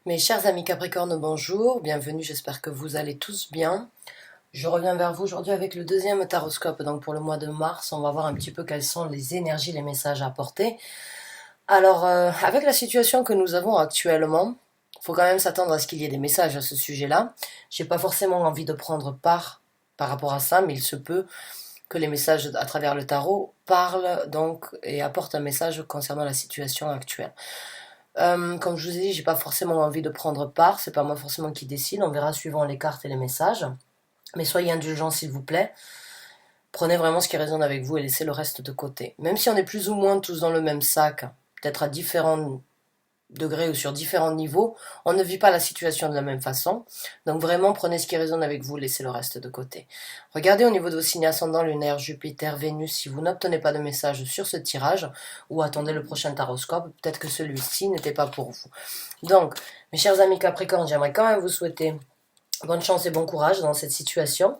Mes chers amis Capricorne, bonjour, bienvenue, j'espère que vous allez tous bien. Je reviens vers vous aujourd'hui avec le deuxième taroscope, donc pour le mois de mars, on va voir un petit peu quelles sont les énergies, les messages à apporter. Alors, avec la situation que nous avons actuellement, il faut quand même s'attendre à ce qu'il y ait des messages à ce sujet-là. J'ai pas forcément envie de prendre part par rapport à ça, mais il se peut que les messages à travers le tarot parlent donc et apportent un message concernant la situation actuelle. Comme je vous ai dit, j'ai pas forcément envie de prendre part, c'est pas moi forcément qui décide, on verra suivant les cartes et les messages. Mais soyez indulgents s'il vous plaît, prenez vraiment ce qui résonne avec vous et laissez le reste de côté. Même si on est plus ou moins tous dans le même sac, peut-être à différents degrés ou sur différents niveaux, on ne vit pas la situation de la même façon. Donc vraiment, prenez ce qui résonne avec vous, laissez le reste de côté. Regardez au niveau de vos signes ascendants, lunaire, Jupiter, Vénus, si vous n'obtenez pas de message sur ce tirage, ou attendez le prochain taroscope, peut-être que celui-ci n'était pas pour vous. Donc, mes chers amis Capricorne, j'aimerais quand même vous souhaiter bonne chance et bon courage dans cette situation.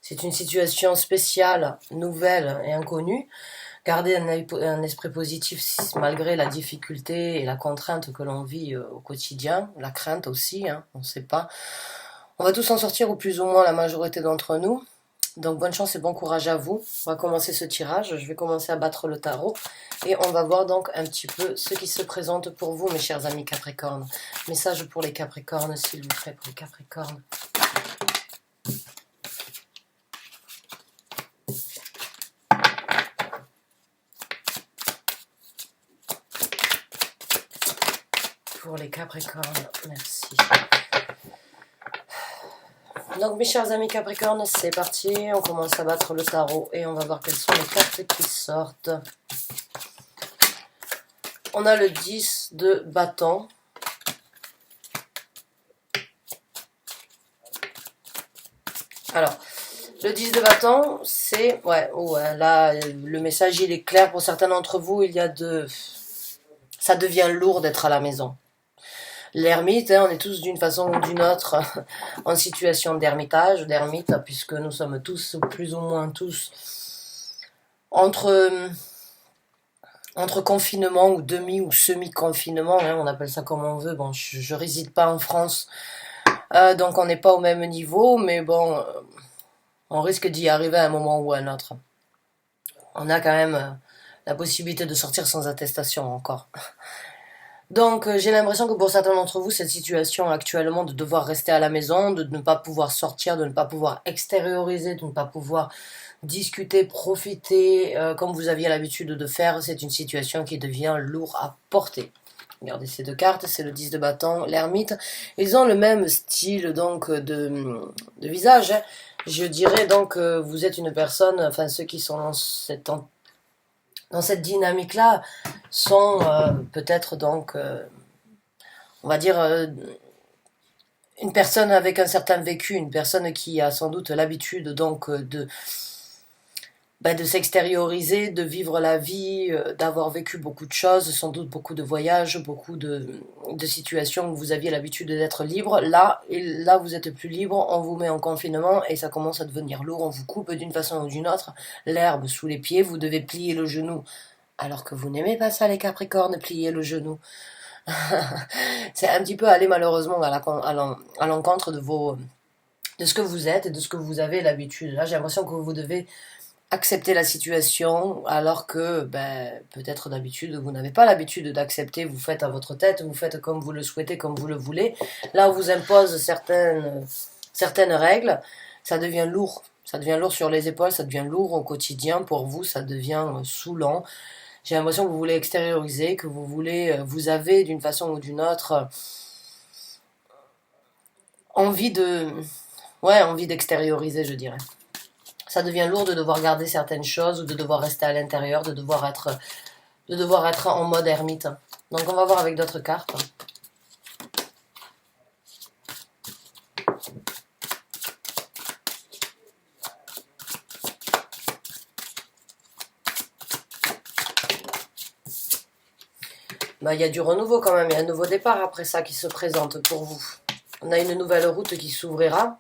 C'est une situation spéciale, nouvelle et inconnue. Gardez un esprit positif malgré la difficulté et la contrainte que l'on vit au quotidien, la crainte aussi, hein, on ne sait pas. On va tous en sortir, ou plus ou moins la majorité d'entre nous. Donc bonne chance et bon courage à vous. On va commencer ce tirage, je vais commencer à battre le tarot et on va voir donc un petit peu ce qui se présente pour vous, mes chers amis Capricornes. Message pour les Capricornes, s'il vous plaît, pour les Capricornes. Pour les Capricornes, merci. Donc mes chers amis Capricornes, c'est parti, on commence à battre le tarot et on va voir quelles sont les cartes qui sortent. On a le 10 de bâton. Alors, le 10 de bâton, c'est... Ouais, là, le message, il est clair pour certains d'entre vous, il y a de... Ça devient lourd d'être à la maison. L'ermite, hein, on est tous d'une façon ou d'une autre en situation d'ermitage, d'ermite, puisque nous sommes tous, plus ou moins tous, entre confinement ou demi ou semi-confinement, hein, on appelle ça comme on veut. Bon, je réside pas en France, donc on n'est pas au même niveau, mais bon, on risque d'y arriver à un moment ou à un autre. On a quand même la possibilité de sortir sans attestation encore. Donc j'ai l'impression que pour certains d'entre vous, cette situation actuellement de devoir rester à la maison, de ne pas pouvoir sortir, de ne pas pouvoir extérioriser, de ne pas pouvoir discuter, profiter comme vous aviez l'habitude de faire, c'est une situation qui devient lourde à porter. Regardez ces deux cartes, c'est le 10 de bâton, l'ermite. Ils ont le même style donc de visage. Hein. Je dirais donc que vous êtes une personne, enfin ceux qui sont dans cette dynamique-là sont peut-être donc, on va dire, une personne avec un certain vécu, une personne qui a sans doute l'habitude donc de s'extérioriser, de vivre la vie, d'avoir vécu beaucoup de choses, sans doute beaucoup de voyages, beaucoup de situations où vous aviez l'habitude d'être libre. Là, vous êtes plus libre, on vous met en confinement et ça commence à devenir lourd, on vous coupe d'une façon ou d'une autre l'herbe sous les pieds, vous devez plier le genou. Alors que vous n'aimez pas ça les Capricornes, plier le genou. C'est un petit peu aller malheureusement à l'encontre de ce que vous êtes et de ce que vous avez l'habitude. Là, j'ai l'impression que vous devez accepter la situation alors que peut-être d'habitude vous n'avez pas l'habitude d'accepter, vous faites à votre tête, vous faites comme vous le souhaitez, comme vous le voulez. Là on vous impose certaines règles, ça devient lourd sur les épaules, ça devient lourd au quotidien pour vous, ça devient saoulant. J'ai l'impression que vous voulez extérioriser, que vous avez d'une façon ou d'une autre envie d'extérioriser, je dirais. Ça devient lourd de devoir garder certaines choses ou de devoir rester à l'intérieur, de devoir être en mode ermite. Donc on va voir avec d'autres cartes. Il y a du renouveau quand même, il y a un nouveau départ après ça qui se présente pour vous. On a une nouvelle route qui s'ouvrira.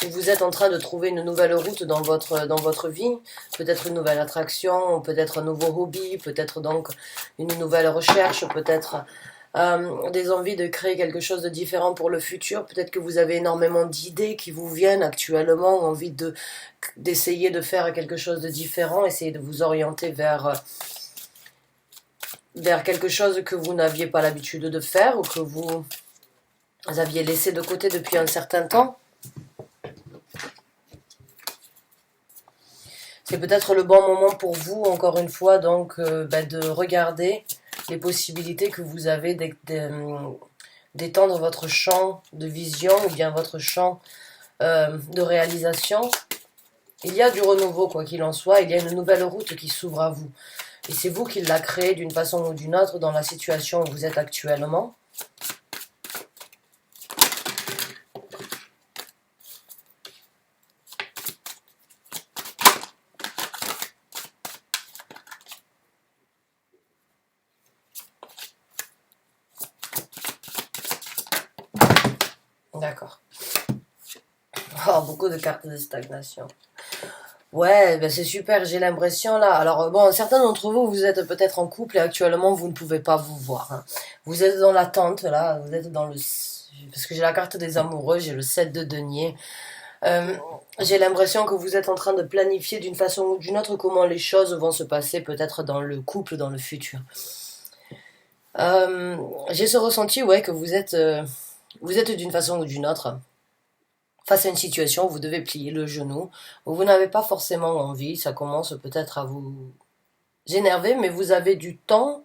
Vous êtes en train de trouver une nouvelle route dans votre vie, peut-être une nouvelle attraction, peut-être un nouveau hobby, peut-être donc une nouvelle recherche, peut-être des envies de créer quelque chose de différent pour le futur. Peut-être que vous avez énormément d'idées qui vous viennent actuellement, envie d'essayer de faire quelque chose de différent, essayer de vous orienter vers quelque chose que vous n'aviez pas l'habitude de faire ou que vous aviez laissé de côté depuis un certain temps. C'est peut-être le bon moment pour vous, encore une fois, donc de regarder les possibilités que vous avez d'étendre votre champ de vision ou bien votre champ de réalisation. Il y a du renouveau, quoi qu'il en soit, il y a une nouvelle route qui s'ouvre à vous. Et c'est vous qui la créez d'une façon ou d'une autre dans la situation où vous êtes actuellement. D'accord. Oh, beaucoup de cartes de stagnation. Ouais, ben c'est super, j'ai l'impression là. Alors bon, certains d'entre vous, vous êtes peut-être en couple et actuellement vous ne pouvez pas vous voir, hein. Vous êtes dans l'attente là, vous êtes dans le... Parce que j'ai la carte des amoureux, j'ai le 7 de denier. Euh, j'ai l'impression que vous êtes en train de planifier d'une façon ou d'une autre comment les choses vont se passer peut-être dans le couple, dans le futur. Euh, j'ai ce ressenti, ouais, que vous êtes d'une façon ou d'une autre face à une situation où vous devez plier le genou, où vous n'avez pas forcément envie, ça commence peut-être à vous énerver, mais vous avez du temps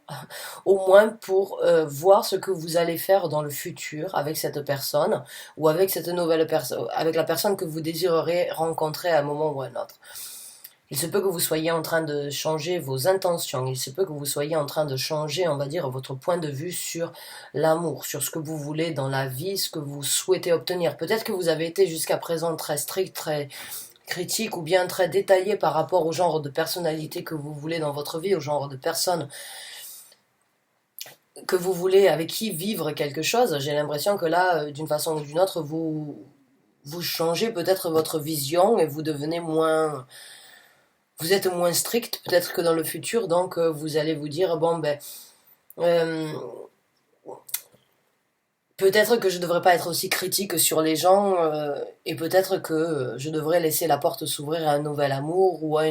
au moins pour voir ce que vous allez faire dans le futur avec cette personne ou avec cette nouvelle personne, avec la personne que vous désirerez rencontrer à un moment ou à un autre. Il se peut que vous soyez en train de changer vos intentions, il se peut que vous soyez en train de changer, on va dire, votre point de vue sur l'amour, sur ce que vous voulez dans la vie, ce que vous souhaitez obtenir. Peut-être que vous avez été jusqu'à présent très strict, très critique ou bien très détaillé par rapport au genre de personnalité que vous voulez dans votre vie, au genre de personne que vous voulez, avec qui vivre quelque chose. J'ai l'impression que là, d'une façon ou d'une autre, vous changez peut-être votre vision et vous devenez moins... Vous êtes moins strict peut-être que dans le futur, donc vous allez vous dire, bon ben... euh, peut-être que je ne devrais pas être aussi critique sur les gens et peut-être que je devrais laisser la porte s'ouvrir à un nouvel amour ou à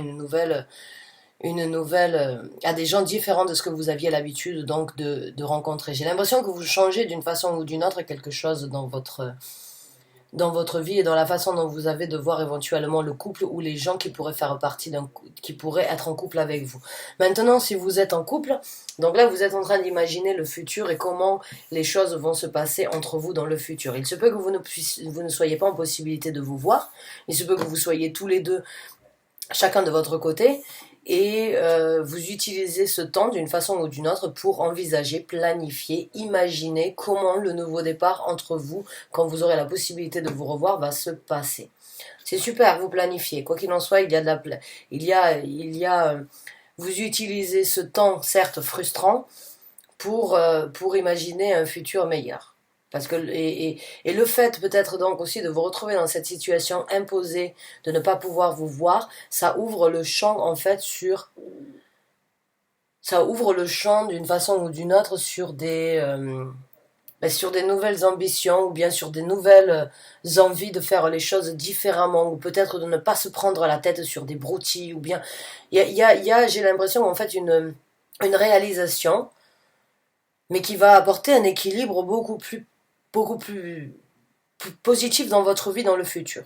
à des gens différents de ce que vous aviez l'habitude donc de rencontrer. J'ai l'impression que vous changez d'une façon ou d'une autre quelque chose dans votre vie et dans la façon dont vous avez de voir éventuellement le couple ou les gens qui pourraient faire partie qui pourraient être en couple avec vous. Maintenant, si vous êtes en couple, donc là vous êtes en train d'imaginer le futur et comment les choses vont se passer entre vous dans le futur. Il se peut que vous ne soyez pas en possibilité de vous voir, il se peut que vous soyez tous les deux chacun de votre côté et vous utilisez ce temps d'une façon ou d'une autre pour envisager, planifier, imaginer comment le nouveau départ entre vous, quand vous aurez la possibilité de vous revoir, va se passer. C'est super, vous planifiez. Quoi qu'il en soit, il y a de la vous utilisez ce temps, certes frustrant, pour imaginer un futur meilleur. Parce que, et le fait peut-être donc aussi de vous retrouver dans cette situation imposée, de ne pas pouvoir vous voir, ça ouvre le champ en fait ça ouvre le champ d'une façon ou d'une autre sur des nouvelles ambitions ou bien sur des nouvelles envies de faire les choses différemment ou peut-être de ne pas se prendre la tête sur des broutilles ou bien j'ai l'impression en fait une réalisation mais qui va apporter un équilibre beaucoup plus positif dans votre vie dans le futur.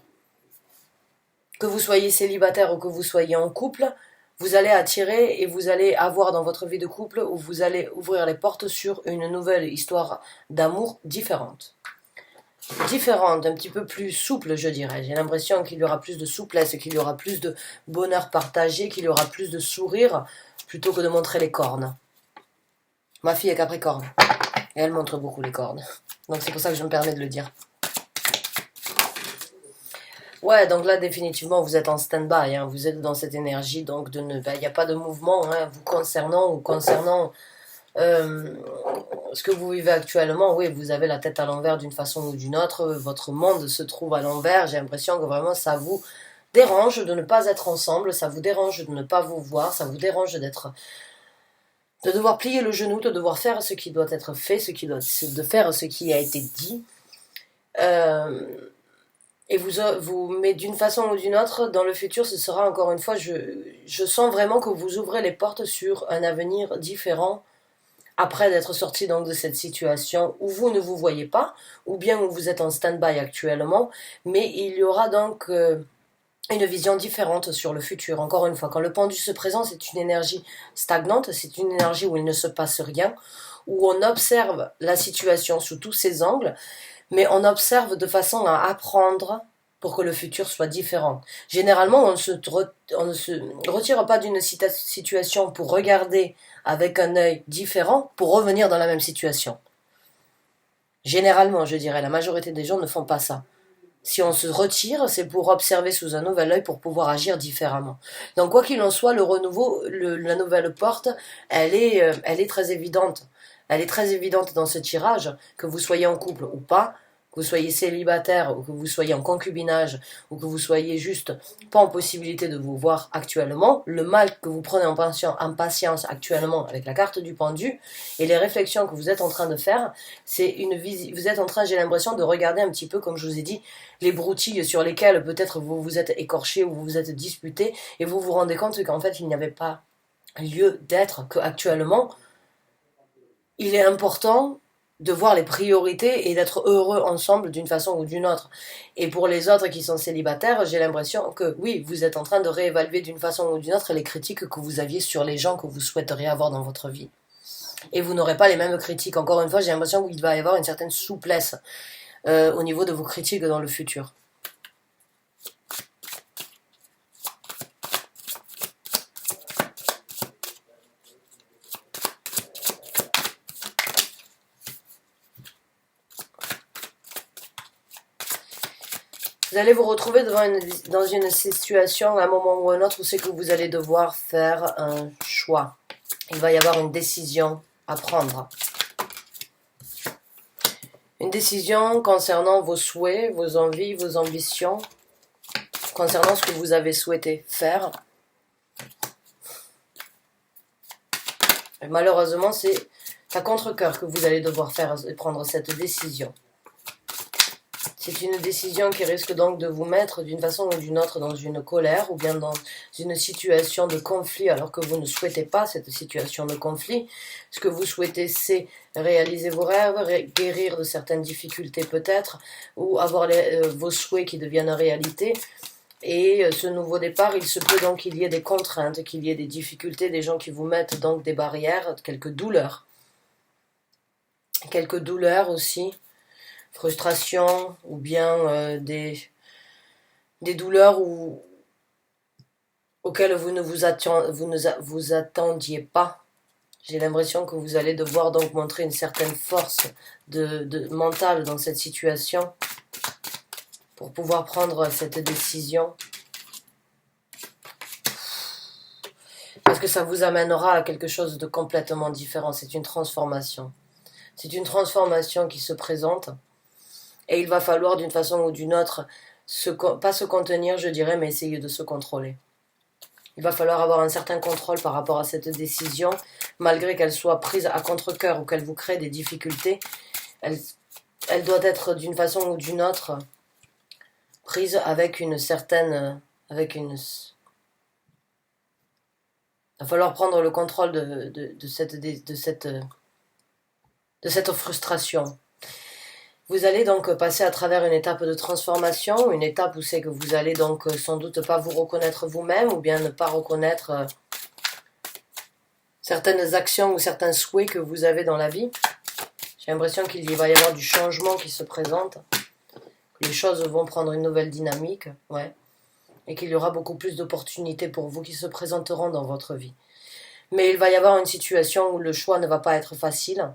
Que vous soyez célibataire ou que vous soyez en couple, vous allez attirer et vous allez avoir dans votre vie de couple où vous allez ouvrir les portes sur une nouvelle histoire d'amour différente. Différente, un petit peu plus souple, je dirais. J'ai l'impression qu'il y aura plus de souplesse, qu'il y aura plus de bonheur partagé, qu'il y aura plus de sourire plutôt que de montrer les cornes. Ma fille est Capricorne et elle montre beaucoup les cornes. Donc c'est pour ça que je me permets de le dire. Ouais, donc là, définitivement, vous êtes en stand-by, hein, vous êtes dans cette énergie, donc il n'y a pas de mouvement hein, vous concernant ou concernant euh, ce que vous vivez actuellement. Oui, vous avez la tête à l'envers d'une façon ou d'une autre, votre monde se trouve à l'envers, j'ai l'impression que vraiment ça vous dérange de ne pas être ensemble, ça vous dérange de ne pas vous voir, ça vous dérange d'être de devoir plier le genou, de devoir faire ce qui doit être fait, de faire ce qui a été dit. Euh, et mais d'une façon ou d'une autre, dans le futur, ce sera encore une fois, je sens vraiment que vous ouvrez les portes sur un avenir différent après d'être sorti donc de cette situation où vous ne vous voyez pas, ou bien où vous êtes en stand-by actuellement, mais il y aura donc une vision différente sur le futur. Encore une fois, quand le pendu se présente, c'est une énergie stagnante, c'est une énergie où il ne se passe rien, où on observe la situation sous tous ses angles, mais on observe de façon à apprendre pour que le futur soit différent. Généralement, on ne se retire pas d'une situation pour regarder avec un œil différent pour revenir dans la même situation. Généralement, je dirais, la majorité des gens ne font pas ça. Si on se retire, c'est pour observer sous un nouvel œil pour pouvoir agir différemment. Donc, quoi qu'il en soit, le renouveau, la nouvelle porte, elle est très évidente. Elle est très évidente dans ce tirage, que vous soyez en couple ou pas, que vous soyez célibataire ou que vous soyez en concubinage ou que vous soyez juste pas en possibilité de vous voir actuellement. Le mal que vous prenez en patience actuellement avec la carte du pendu et les réflexions que vous êtes en train de faire, vous êtes en train, j'ai l'impression, de regarder un petit peu, comme je vous ai dit, les broutilles sur lesquelles peut-être vous vous êtes écorché ou vous vous êtes disputé et vous vous rendez compte qu'en fait il n'y avait pas lieu d'être, qu'actuellement il est important de voir les priorités et d'être heureux ensemble d'une façon ou d'une autre. Et pour les autres qui sont célibataires, j'ai l'impression que oui, vous êtes en train de réévaluer d'une façon ou d'une autre les critiques que vous aviez sur les gens que vous souhaiteriez avoir dans votre vie. Et vous n'aurez pas les mêmes critiques. Encore une fois, j'ai l'impression qu'il va y avoir une certaine souplesse au niveau de vos critiques dans le futur. Vous allez vous retrouver dans une situation, à un moment ou un autre, où c'est que vous allez devoir faire un choix. Il va y avoir une décision à prendre. Une décision concernant vos souhaits, vos envies, vos ambitions, concernant ce que vous avez souhaité faire. Et malheureusement, c'est à contre-cœur que vous allez devoir prendre cette décision. C'est une décision qui risque donc de vous mettre d'une façon ou d'une autre dans une colère ou bien dans une situation de conflit alors que vous ne souhaitez pas cette situation de conflit. Ce que vous souhaitez, c'est réaliser vos rêves, guérir de certaines difficultés peut-être, ou avoir vos souhaits qui deviennent réalité. Et ce nouveau départ, il se peut donc qu'il y ait des contraintes, qu'il y ait des difficultés, des gens qui vous mettent donc des barrières, quelques douleurs. Quelques douleurs aussi. Frustration ou bien des douleurs auxquelles vous ne vous attendiez pas. J'ai l'impression que vous allez devoir donc montrer une certaine force mentale dans cette situation pour pouvoir prendre cette décision. Parce que ça vous amènera à quelque chose de complètement différent. C'est une transformation. C'est une transformation qui se présente. Et il va falloir d'une façon ou d'une autre, pas se contenir, je dirais, mais essayer de se contrôler. Il va falloir avoir un certain contrôle par rapport à cette décision, malgré qu'elle soit prise à contre-cœur ou qu'elle vous crée des difficultés. Elle doit être d'une façon ou d'une autre prise avec une certaine... Il va falloir prendre le contrôle de cette frustration. Vous allez donc passer à travers une étape de transformation, une étape où c'est que vous allez donc sans doute pas vous reconnaître vous-même ou bien ne pas reconnaître certaines actions ou certains souhaits que vous avez dans la vie. J'ai l'impression qu'il va y avoir du changement qui se présente, que les choses vont prendre une nouvelle dynamique, ouais, et qu'il y aura beaucoup plus d'opportunités pour vous qui se présenteront dans votre vie. Mais il va y avoir une situation où le choix ne va pas être facile.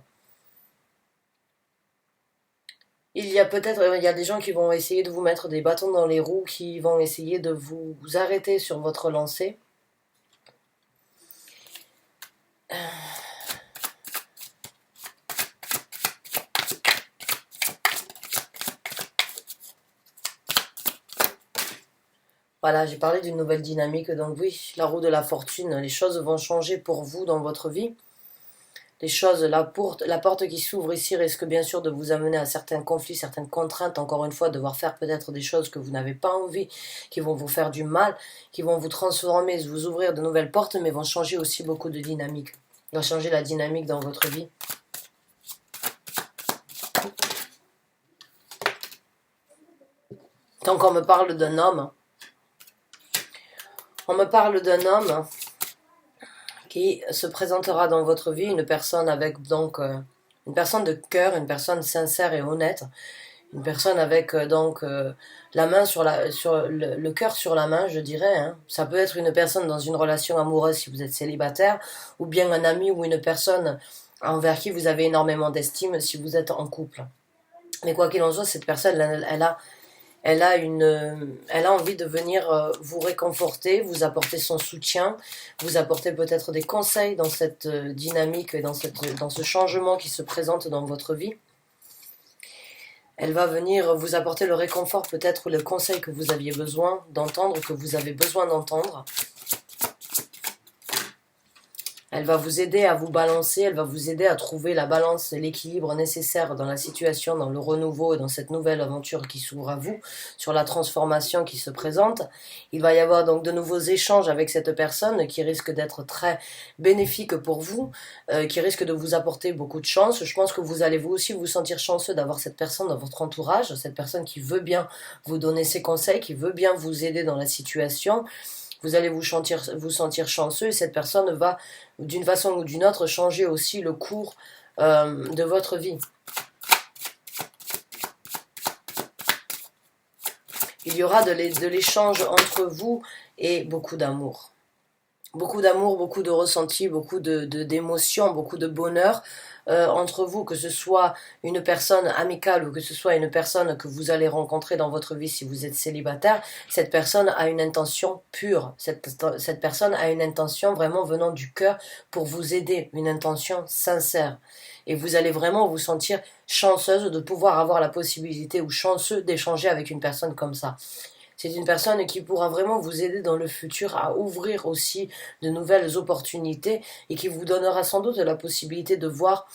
Il y a des gens qui vont essayer de vous mettre des bâtons dans les roues, qui vont essayer de vous arrêter sur votre lancée. Voilà, j'ai parlé d'une nouvelle dynamique, donc oui, la roue de la fortune, les choses vont changer pour vous dans votre vie. les choses, la porte qui s'ouvre ici risque bien sûr de vous amener à certains conflits, certaines contraintes, encore une fois, devoir faire peut-être des choses que vous n'avez pas envie, qui vont vous faire du mal, qui vont vous transformer, vous ouvrir de nouvelles portes, mais vont changer aussi beaucoup de dynamique. Vont changer la dynamique dans votre vie. Donc on me parle d'un homme. On me parle d'un homme qui se présentera dans votre vie, une personne avec donc une personne de cœur, une personne sincère et honnête, une personne avec la main sur le cœur sur la main, je dirais. Hein. Ça peut être une personne dans une relation amoureuse si vous êtes célibataire, ou bien un ami ou une personne envers qui vous avez énormément d'estime si vous êtes en couple. Mais quoi qu'il en soit, cette personne, elle a envie de venir vous réconforter, vous apporter son soutien, vous apporter peut-être des conseils dans cette dynamique, dans ce changement qui se présente dans votre vie. Elle va venir vous apporter le réconfort peut-être ou le conseil que vous aviez besoin d'entendre, que vous avez besoin d'entendre. Elle va vous aider à vous balancer, elle va vous aider à trouver la balance et l'équilibre nécessaire dans la situation, dans le renouveau et dans cette nouvelle aventure qui s'ouvre à vous, sur la transformation qui se présente. Il va y avoir donc de nouveaux échanges avec cette personne qui risquent d'être très bénéfiques pour vous, qui risquent de vous apporter beaucoup de chance. Je pense que vous allez vous aussi vous sentir chanceux d'avoir cette personne dans votre entourage, cette personne qui veut bien vous donner ses conseils, qui veut bien vous aider dans la situation. Vous allez vous sentir chanceux et cette personne va, d'une façon ou d'une autre, changer aussi le cours de votre vie. Il y aura de l'échange entre vous et beaucoup d'amour. Beaucoup d'amour, beaucoup de ressenti, beaucoup d'émotions, beaucoup de bonheur entre vous, que ce soit une personne amicale ou que ce soit une personne que vous allez rencontrer dans votre vie si vous êtes célibataire. Cette personne a une intention pure, cette personne a une intention vraiment venant du cœur pour vous aider, une intention sincère. Et vous allez vraiment vous sentir chanceuse de pouvoir avoir la possibilité ou chanceux d'échanger avec une personne comme ça. C'est une personne qui pourra vraiment vous aider dans le futur à ouvrir aussi de nouvelles opportunités et qui vous donnera sans doute la possibilité de voir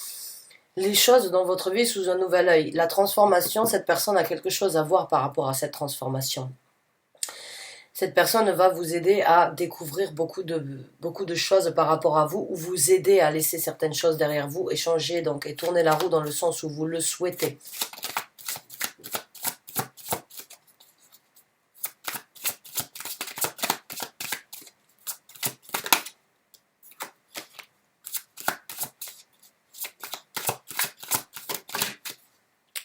les choses dans votre vie sous un nouvel œil. La transformation, cette personne a quelque chose à voir par rapport à cette transformation. Cette personne va vous aider à découvrir beaucoup de choses par rapport à vous, ou vous aider à laisser certaines choses derrière vous et changer donc, et tourner la roue dans le sens où vous le souhaitez.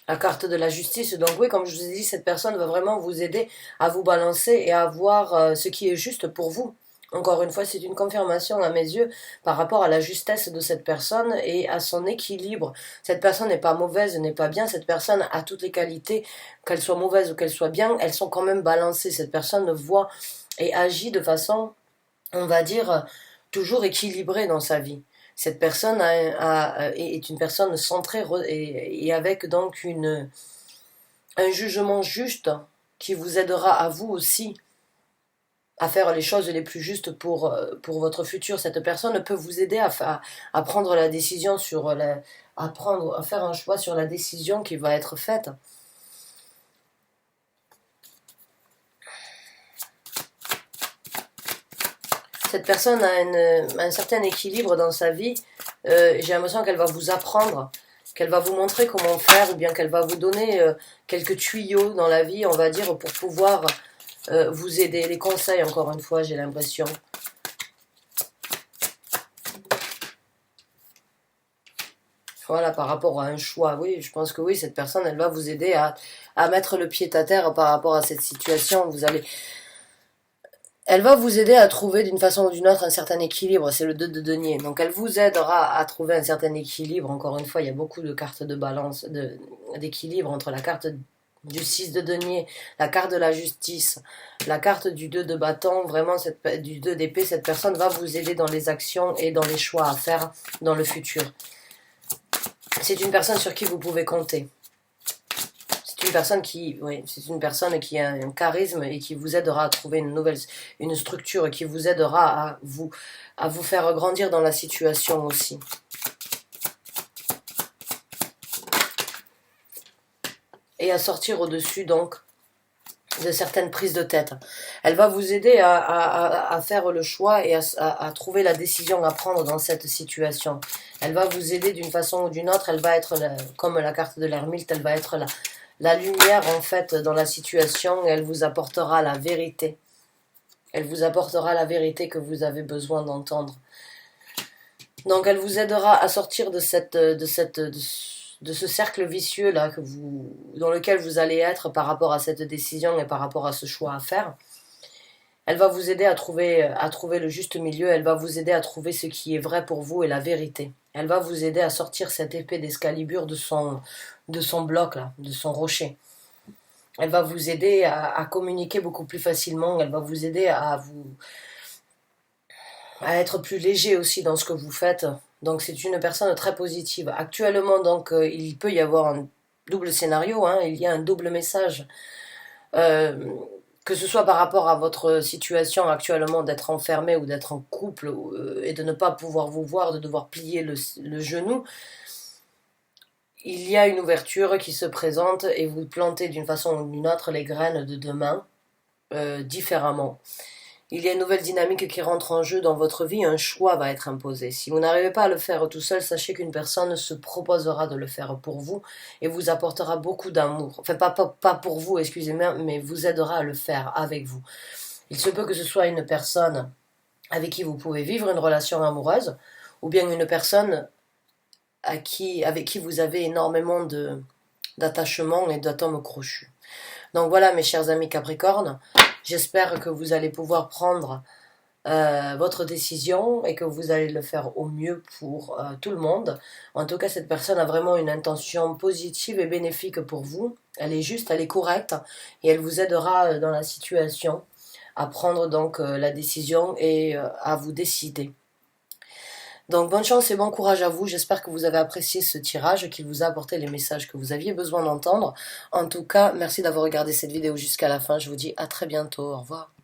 La carte de la justice, donc oui, comme je vous ai dit, cette personne va vraiment vous aider à vous balancer et à voir ce qui est juste pour vous. Encore une fois, c'est une confirmation à mes yeux par rapport à la justesse de cette personne et à son équilibre. Cette personne n'est pas mauvaise, n'est pas bien, cette personne a toutes les qualités, qu'elle soit mauvaise ou qu'elle soit bien, elles sont quand même balancées. Cette personne voit et agit de façon, on va dire, toujours équilibrée dans sa vie. Cette personne est une personne centrée et avec donc un jugement juste qui vous aidera à vous aussi à faire les choses les plus justes pour votre futur. Cette personne peut vous aider à prendre la décision à faire un choix sur la décision qui va être faite. Cette personne a un certain équilibre dans sa vie. J'ai l'impression qu'elle va vous apprendre, qu'elle va vous montrer comment faire, ou bien qu'elle va vous donner quelques tuyaux dans la vie, on va dire, pour pouvoir vous aider. Les conseils, encore une fois, j'ai l'impression. Voilà, par rapport à un choix, oui, je pense que oui, cette personne, elle va vous aider à mettre le pied à terre par rapport à cette situation. Elle va vous aider à trouver d'une façon ou d'une autre un certain équilibre, c'est le 2 de denier. Donc elle vous aidera à trouver un certain équilibre. Encore une fois, il y a beaucoup de cartes de balance, d'équilibre entre la carte du 6 de denier, la carte de la justice, la carte du 2 de bâton. Vraiment, du 2 d'épée, cette personne va vous aider dans les actions et dans les choix à faire dans le futur. C'est une personne sur qui vous pouvez compter. C'est une personne qui a un charisme et qui vous aidera à trouver une structure qui vous aidera à vous faire grandir dans la situation aussi. et à sortir au-dessus donc de certaines prises de tête. Elle va vous aider à faire le choix et à trouver la décision à prendre dans cette situation. Elle va vous aider d'une façon ou d'une autre. Elle va être, comme la carte de l'ermite, elle va être la lumière en fait dans la situation et elle vous apportera la vérité. Elle vous apportera la vérité que vous avez besoin d'entendre. Donc elle vous aidera à sortir de ce cercle vicieux là dans lequel vous allez être par rapport à cette décision et par rapport à ce choix à faire. Elle va vous aider à trouver le juste milieu, elle va vous aider à trouver ce qui est vrai pour vous et la vérité. Elle va vous aider à sortir cette épée d'Excalibur de son bloc là, de son rocher. Elle va vous aider à communiquer beaucoup plus facilement, elle va vous aider à être plus léger aussi dans ce que vous faites. Donc c'est une personne très positive. Actuellement, donc, il peut y avoir un double scénario, hein, il y a un double message. Que ce soit par rapport à votre situation actuellement d'être enfermé ou d'être en couple et de ne pas pouvoir vous voir, de devoir plier le genou, il y a une ouverture qui se présente et vous plantez d'une façon ou d'une autre les graines de demain différemment. Il y a une nouvelle dynamique qui rentre en jeu dans votre vie, un choix va être imposé. Si vous n'arrivez pas à le faire tout seul, sachez qu'une personne se proposera de le faire pour vous et vous apportera beaucoup d'amour. Enfin, pas pour vous, excusez-moi, mais vous aidera à le faire avec vous. Il se peut que ce soit une personne avec qui vous pouvez vivre une relation amoureuse ou bien une personne avec qui vous avez énormément d'attachement et d'atomes crochus. Donc voilà mes chers amis Capricorne, j'espère que vous allez pouvoir prendre votre décision et que vous allez le faire au mieux pour tout le monde. En tout cas, cette personne a vraiment une intention positive et bénéfique pour vous. Elle est juste, elle est correcte et elle vous aidera dans la situation à prendre donc la décision et à vous décider. Donc bonne chance et bon courage à vous, j'espère que vous avez apprécié ce tirage, qui vous a apporté les messages que vous aviez besoin d'entendre. En tout cas, merci d'avoir regardé cette vidéo jusqu'à la fin, je vous dis à très bientôt, au revoir.